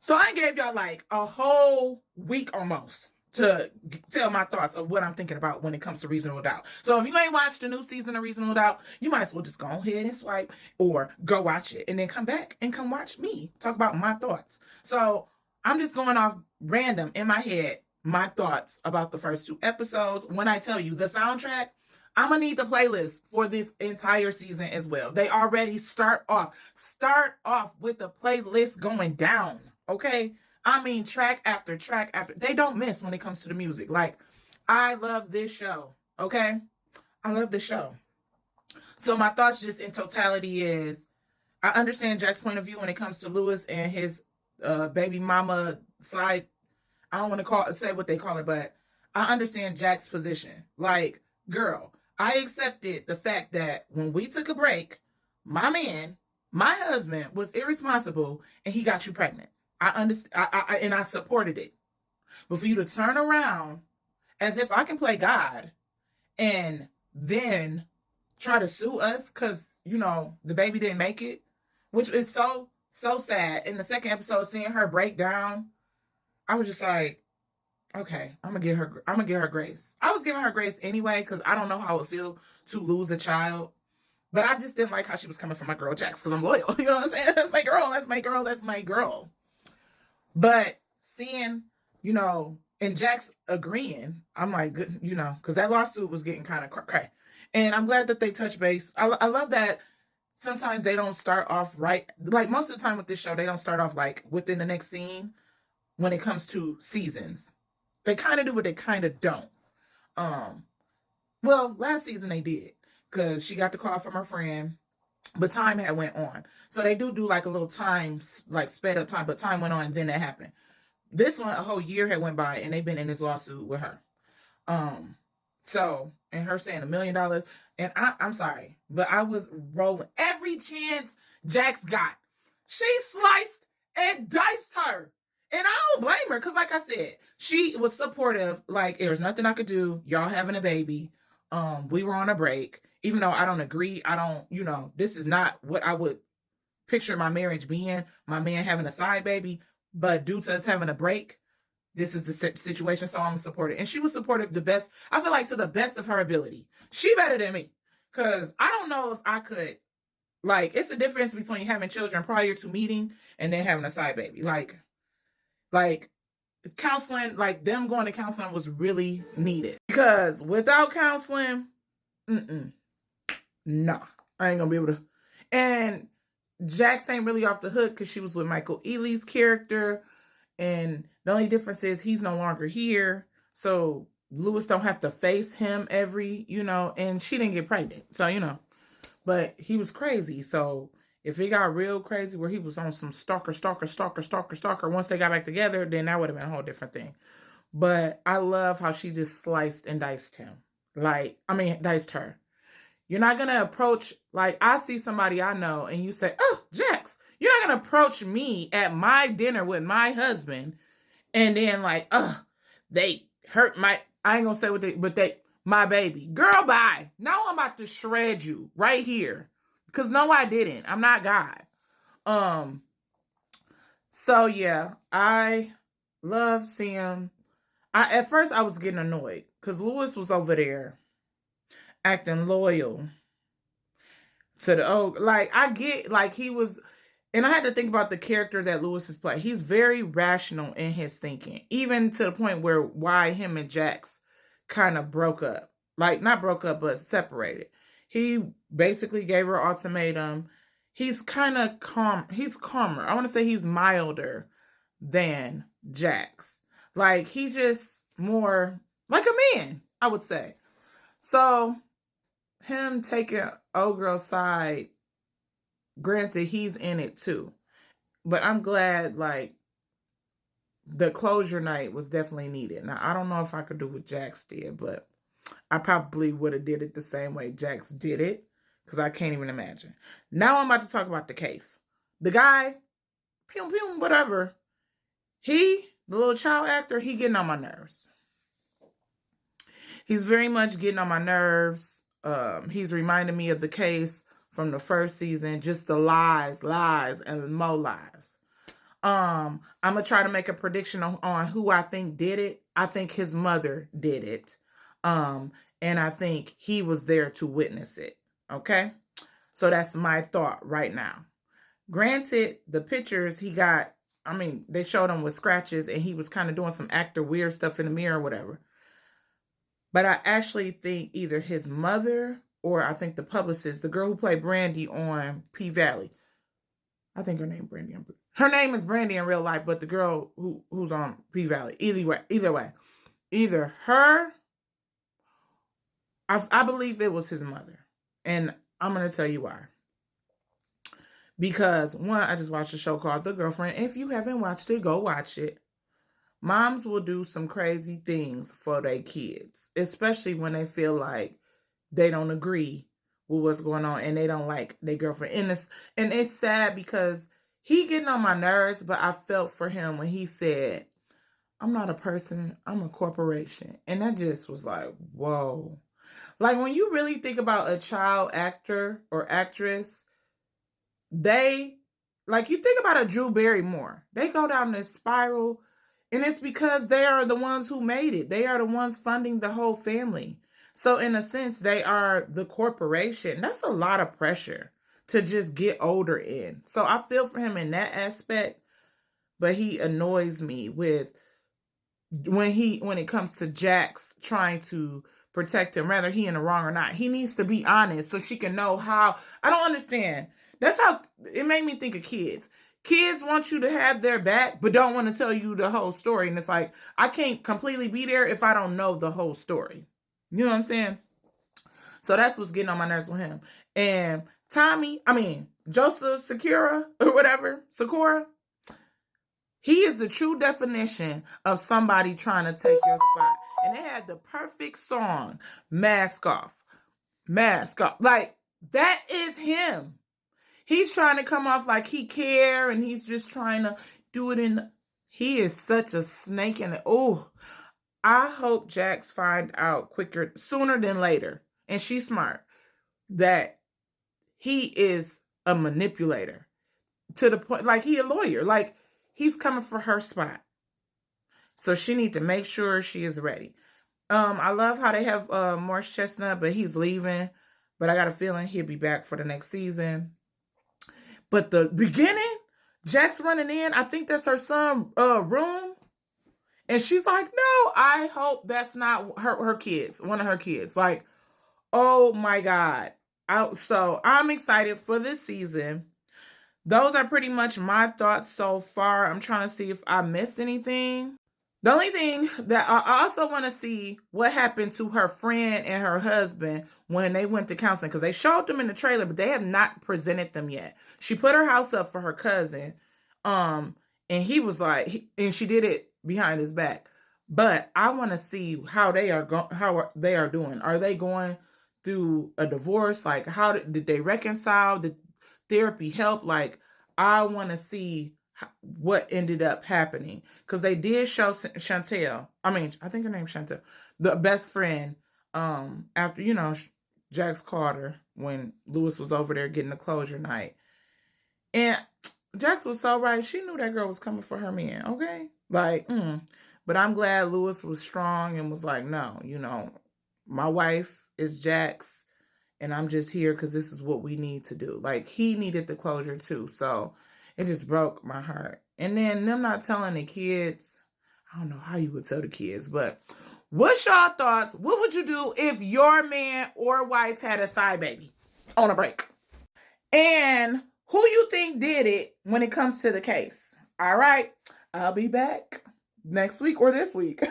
So I gave y'all like a whole week almost to tell my thoughts of what I'm thinking about when it comes to Reasonable Doubt. So if you ain't watched the new season of Reasonable Doubt, you might as well just go ahead and swipe or go watch it and then come back and come watch me talk about my thoughts. So I'm just going off random in my head, my thoughts about the first 2 episodes. When I tell you the soundtrack, I'm gonna need the playlist for this entire season as well. They already start off with the playlist going down. Okay, I mean track after track after. They don't miss when it comes to the music. Like, I love this show. Okay, I love this show. So my thoughts just in totality is, I understand Jack's point of view when it comes to Lewis and his baby mama side. I don't want to say what they call it, but I understand Jack's position. Like, girl, I accepted the fact that when we took a break, my man, my husband, was irresponsible and he got you pregnant. I understand, and I supported it. But for you to turn around as if I can play God and then try to sue us because, the baby didn't make it, which is so sad. In the second episode, seeing her break down, I was just like, okay, I'm gonna give her grace. I was giving her grace anyway because I don't know how it would feel to lose a child, but I just didn't like how she was coming from my girl Jax because I'm loyal. You know what I'm saying? That's my girl. That's my girl. That's my girl. But seeing, and Jax agreeing, I'm like, good, because that lawsuit was getting kind of cray. And I'm glad that they touch base. I love that sometimes they don't start off right. Like, most of the time with this show, they don't start off like within the next scene when it comes to seasons. They kind of do, but they kind of don't. Well, last season they did because she got the call from her friend, but time had went on. So they do like a little time, like sped up time, but time went on and then that happened. This one, a whole year had went by and they've been in this lawsuit with her. So, and her saying $1 million, and I'm sorry, but I was rolling every chance Jax got. She sliced and diced her. And I don't blame her because, like I said, she was supportive. Like, there was nothing I could do. Y'all having a baby. We were on a break. Even though I don't agree, I don't, this is not what I would picture my marriage being. My man having a side baby. But due to us having a break, this is the situation, so I'm supportive. And she was supportive I feel like to the best of her ability. She better than me. Because I don't know if I could, like, it's a difference between having children prior to meeting and then having a side baby. Like counseling, like them going to counseling was really needed. Because without counseling, nah, I ain't gonna be able to. And Jax ain't really off the hook because she was with Michael Ealy's character. And the only difference is he's no longer here. So Lewis don't have to face him and she didn't get pregnant. So, but he was crazy. So if it got real crazy where he was on some stalker, once they got back together, then that would have been a whole different thing. But I love how she just sliced and diced him. Diced her. You're not going to approach, like, I see somebody I know and you say, oh, Jax, you're not going to approach me at my dinner with my husband and then like, they hurt I ain't going to say what my baby. Girl, bye. Now I'm about to shred you right here. Because no, I didn't. I'm not God. So yeah, I love seeing. At first I was getting annoyed because Lewis was over there acting loyal to the I get like he was, and I had to think about the character that Lewis is playing. He's very rational in his thinking, even to the point where why him and Jax kind of broke up. Like, not broke up, but separated. He basically gave her an ultimatum. He's kind of calm. He's calmer. I want to say he's milder than Jax. Like, he's just more like a man, I would say. So, him taking old girl's side, granted, he's in it too. But I'm glad, like, the closure night was definitely needed. Now, I don't know if I could do what Jax did, but I probably would have did it the same way Jax did it, because I can't even imagine. Now I'm about to talk about the case. The guy, whatever, the little child actor, he getting on my nerves. He's very much getting on my nerves. He's reminding me of the case from the first season, just the lies, and more lies. I'm gonna try to make a prediction on who I think did it. I think his mother did it. And I think he was there to witness it. Okay. So that's my thought right now. Granted, the pictures he got, I mean, they showed him with scratches and he was kind of doing some actor weird stuff in the mirror or whatever. But I actually think either his mother or I think the publicist, the girl who played Brandy on P Valley. I think her name Brandy. Her name is Brandy in real life, but the girl who's on P Valley. Either way. Either her, I believe it was his mother. And I'm going to tell you why. Because, one, I just watched a show called The Girlfriend. If you haven't watched it, go watch it. Moms will do some crazy things for their kids, especially when they feel like they don't agree with what's going on and they don't like their girlfriend. And it's sad because he getting on my nerves, but I felt for him when he said, I'm not a person, I'm a corporation. And that just was like, whoa. Like when you really think about a child actor or actress, they, like you think about a Drew Barrymore, they go down this spiral and it's because they are the ones who made it. They are the ones funding the whole family. So in a sense, they are the corporation. That's a lot of pressure to just get older in. So I feel for him in that aspect, but he annoys me with when it comes to Jax trying to protect him, whether he in the wrong or not. He needs to be honest so she can know how. I don't understand. That's how it made me think of kids. Kids want you to have their back, but don't want to tell you the whole story. And it's like, I can't completely be there if I don't know the whole story. You know what I'm saying? So that's what's getting on my nerves with him. And Joseph Sakura or whatever, Sakura, he is the true definition of somebody trying to take your spot. And they had the perfect song, Mask Off. Mask Off. Like, that is him. He's trying to come off like he care and he's just trying to do it he is such a snake in it. Oh, I hope Jax find out sooner than later, and she's smart, that he is a manipulator to the point, like he a lawyer, like he's coming for her spot. So she need to make sure she is ready. I love how they have Morris Chestnut, but he's leaving. But I got a feeling he'll be back for the next season. But the beginning, Jax running in, I think that's her son's room. And she's like, no, I hope that's not her kids, one of her kids. Like, oh my God. So I'm excited for this season. Those are pretty much my thoughts so far. I'm trying to see if I missed anything. The only thing that I also want to see what happened to her friend and her husband when they went to counseling, because they showed them in the trailer, but they have not presented them yet. She put her house up for her cousin, and he was like, and she did it behind his back. But I want to see how they are doing. Are they going through a divorce? Like, how did they reconcile? Did therapy help? Like, I want to see what ended up happening, because they did show Chantel, I think her name's Chantel, the best friend, after Jax called her when Lewis was over there getting the closure night, and Jax was so right. She knew that girl was coming for her man. Okay, like, but I'm glad Lewis was strong and was like, no, my wife is Jax, and I'm just here because this is what we need to do. Like, he needed the closure too, so it just broke my heart. And then them not telling the kids, I don't know how you would tell the kids, but what's y'all thoughts? What would you do if your man or wife had a side baby on a break? And who you think did it when it comes to the case? All right, I'll be back next week or this week.